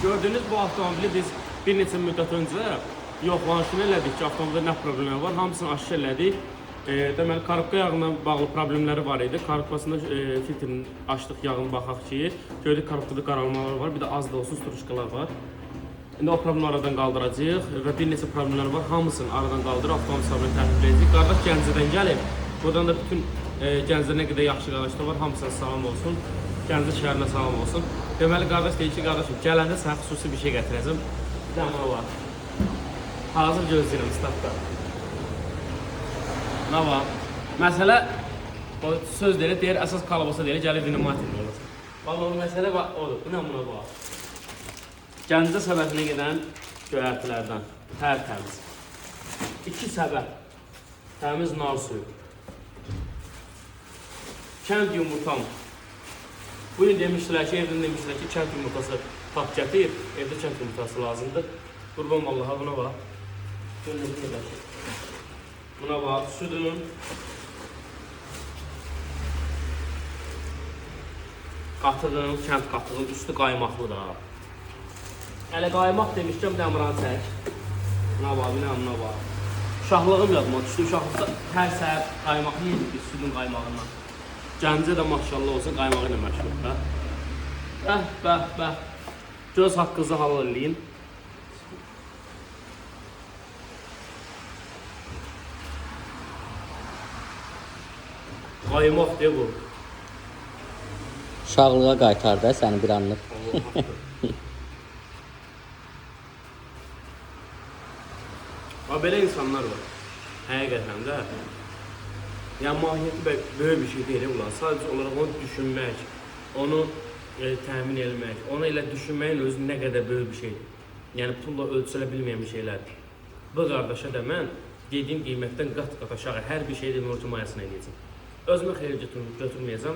Gördüğünüz bu avtomobili biz bir neçə müddət öncə yoxlanışını elədik ki, avtomobildə nə problemlər var, hamısını aşkar elədik. Deməli, karabka yağına bağlı problemləri var idi. Karabkasında filtrini açdıq, yağını baxaq ki, gördük karabkada qaralmalar var, bir də az da olsun struşkalar var. İndi o problemi aradan qaldıracağıq və bir neçə problemlər var, hamısını aradan qaldırıb avtomobil sahibinə təhvil edəcəyik. Qardaş Gəncədən gəlib, buradan da bütün Gəncədə nə qədər yaxşı qardaşlar var, hamısına salam olsun. Gəncə şəhərinə salam olsun. Deməli, qardaş deyir ki, qardaşım, gələndə sənə xüsusi bir şey gətirəcəm. Dəmir var. Hazır gözləyirəm, statda. Nə var? Məsələ, o söz deyir, əsas kalabasa deyir, gəlir dinamotor olur. Valla o məsələ odur, bu nə buna bax. Gəncə səbətinə gedən göyərtilərdən, tərtəmiz. 2 səbət, təmiz nar suyu. Kənd yumurtam. Bugün demişdilər ki, evdən demişdilər ki, kənd yumurtası tap gətir, evdə kənd yumurtası lazımdır. Qurban vallaha buna bax. Buna bax, südün. Qatığın, kənd qatığın üstü qaymaqlı da. Hələ qaymaq demişkən dəmranı çək. Buna bax, buna bax. Uşaqlığım yadıma düşdü, uşaqlıqda hər səhər qaymaq yedik biz südün qaymağından. Gəncə də maşallah olsun qaymağı ilə məşğul. Bəh. Göz haqqınızı halal eləyin. Qaymaq deyə bu. Uşaqlığa qaytar da səni bir anlıq. Belə insanlar var. Həqiqətən də. Yəni mahiyyəti böyük bir şey deyil ulan. Sadəcə olaraq onu düşünmək, onu təmin etmək, onu elə düşünməyin özü nə qədər böyük bir şeydir. Yəni pulla ölçülə bilməyən bir şeylərdir. Bu qardaşa da mən dediyim qiymətdən qat-qat aşağı hər bir şeydə mürcü mayasını eləyəcəm. Özümə xeyir götürməyəcəm.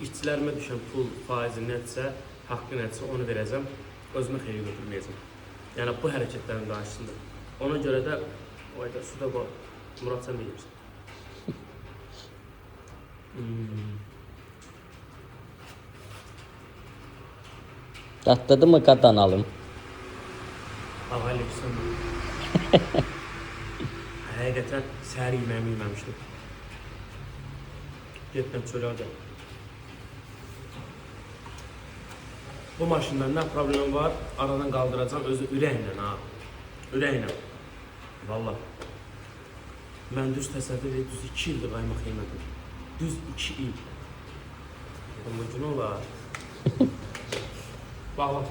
İşçilərimə düşən pul, faizi nədirsə, haqqı nədirsə onu verəcəm. Özümə xeyir götürməyəcəm. Yəni bu hərəkətlərin qarşısında. Ona görə də o ayda suda bax, Murad sən deyirsən. Dadladı mı qadanalım? Ağa Aleksan. Həqiqətən səhər yeməyimi yeməmişdim. Getdim çölə da. Bu maşında nə problem var, aradan qaldıracam özü ürəklə ha. Ürəklə. Vallahi. Mən düz təsəvvür edib, düz 2 ildir qaymaq yemədim. Düz 2 il. Mümkün olar. Bax.